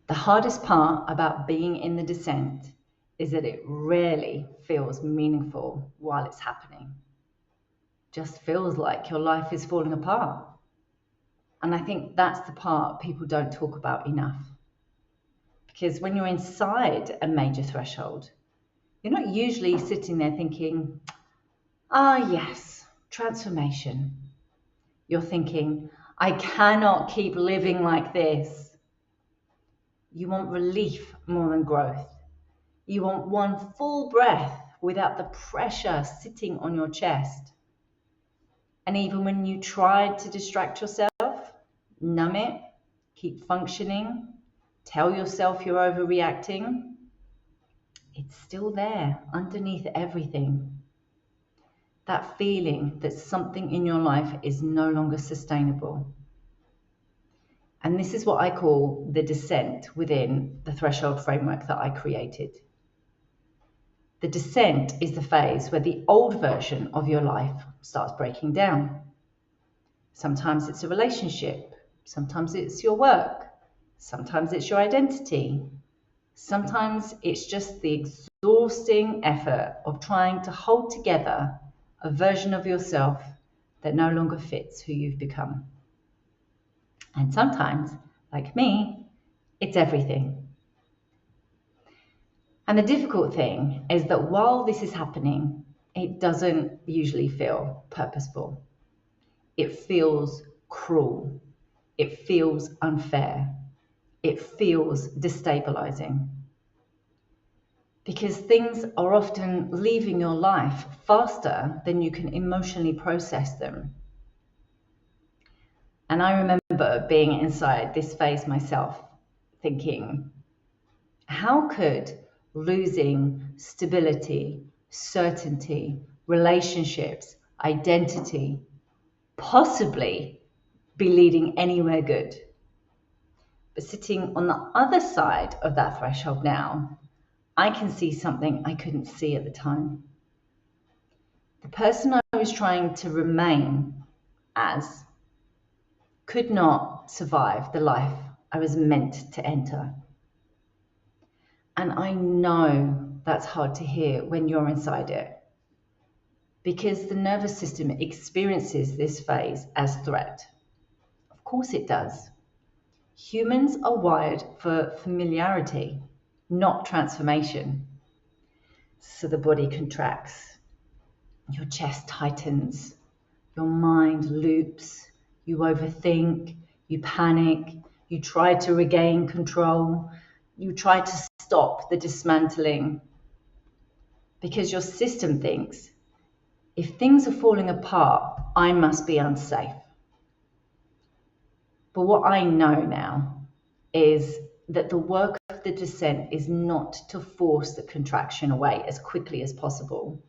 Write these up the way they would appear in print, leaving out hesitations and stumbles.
The hardest part about being in the descent is that it rarely feels meaningful while it's happening. Just feels like your life is falling apart. And I think that's the part people don't talk about enough. Because when you're inside a major threshold, you're not usually sitting there thinking, ah, yes, transformation. You're thinking, I cannot keep living like this. You want relief more than growth. You want one full breath without the pressure sitting on your chest. And even when you try to distract yourself, numb it, keep functioning, tell yourself you're overreacting, it's still there underneath everything. That feeling that something in your life is no longer sustainable. And this is what I call the descent within the threshold framework that I created. The descent is the phase where the old version of your life starts breaking down. Sometimes it's a relationship, sometimes it's your work, sometimes it's your identity, sometimes it's just the exhausting effort of trying to hold together a version of yourself that no longer fits who you've become. And sometimes, like me, it's everything. And the difficult thing is that while this is happening, it doesn't usually feel purposeful. It feels cruel. It feels unfair. It feels destabilizing. Because things are often leaving your life faster than you can emotionally process them. And I remember being inside this phase myself, thinking, how could losing stability, certainty, relationships, identity possibly be leading anywhere good? But sitting on the other side of that threshold now, I can see something I couldn't see at the time. The person I was trying to remain as could not survive the life I was meant to enter. And I know that's hard to hear when you're inside it, because the nervous system experiences this phase as threat. Of course it does. Humans are wired for familiarity, not transformation. So the body contracts, your chest tightens, your mind loops, you overthink, you panic, you try to regain control, you try to stop the dismantling. Because your system thinks, if things are falling apart, I must be unsafe. But what I know now is that the work of the descent is not to force the contraction away as quickly as possible.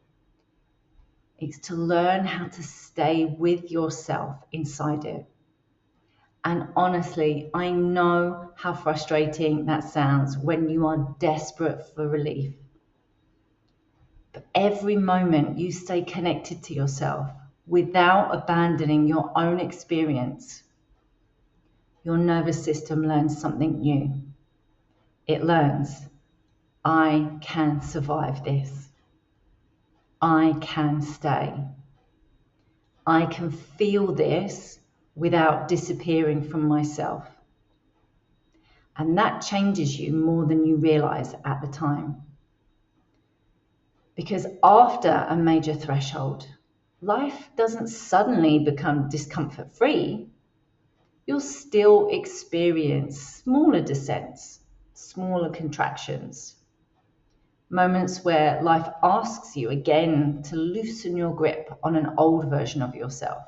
It's to learn how to stay with yourself inside it. And honestly, I know how frustrating that sounds when you are desperate for relief. But every moment you stay connected to yourself without abandoning your own experience, your nervous system learns something new. It learns, I can survive this. I can stay. I can feel this without disappearing from myself. And that changes you more than you realize at the time. Because after a major threshold, life doesn't suddenly become discomfort free. You'll still experience smaller descents, smaller contractions, moments where life asks you again to loosen your grip on an old version of yourself.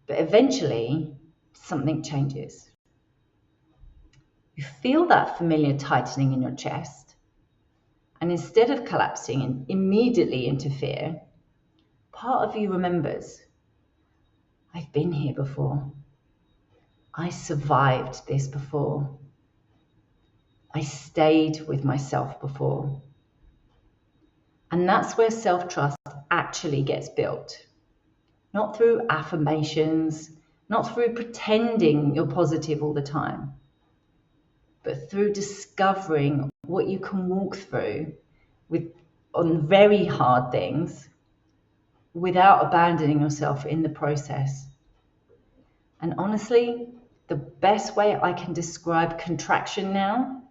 But eventually, something changes. You feel that familiar tightening in your chest, and instead of collapsing immediately into fear, part of you remembers, I've been here before. I survived this before. I stayed with myself before. And that's where self-trust actually gets built. Not through affirmations, not through pretending you're positive all the time, but through discovering what you can walk through on very hard things without abandoning yourself in the process. And honestly, the best way I can describe contraction now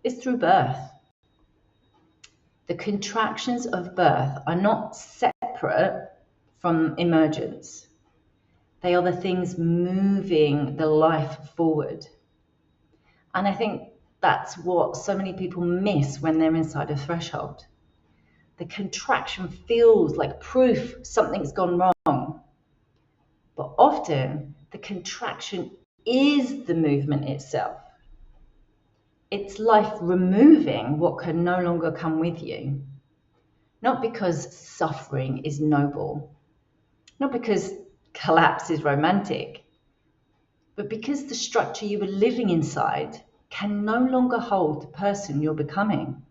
is through birth. The contractions of birth are not separate from emergence. They are the things moving the life forward. And I think that's what so many people miss when they're inside a threshold. The contraction feels like proof something's gone wrong. But often, the contraction is the movement itself. It's life removing what can no longer come with you. Not because suffering is noble, not because collapse is romantic, but because the structure you were living inside can no longer hold the person you're becoming.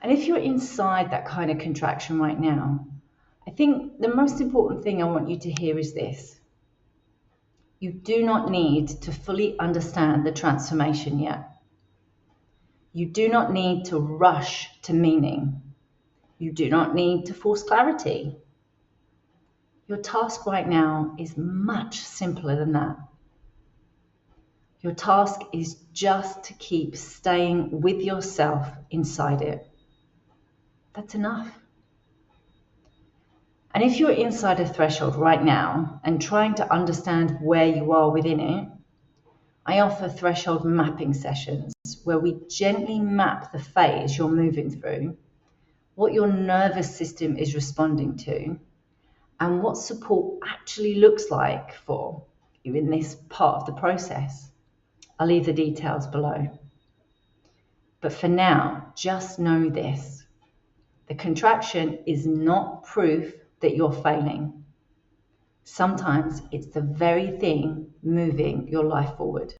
And if you're inside that kind of contraction right now, I think the most important thing I want you to hear is this. You do not need to fully understand the transformation yet. You do not need to rush to meaning. You do not need to force clarity. Your task right now is much simpler than that. Your task is just to keep staying with yourself inside it. That's enough. And if you're inside a threshold right now and trying to understand where you are within it, I offer threshold mapping sessions where we gently map the phase you're moving through, what your nervous system is responding to, and what support actually looks like for you in this part of the process. I'll leave the details below. But for now, just know this. The contraction is not proof that you're failing. Sometimes it's the very thing moving your life forward.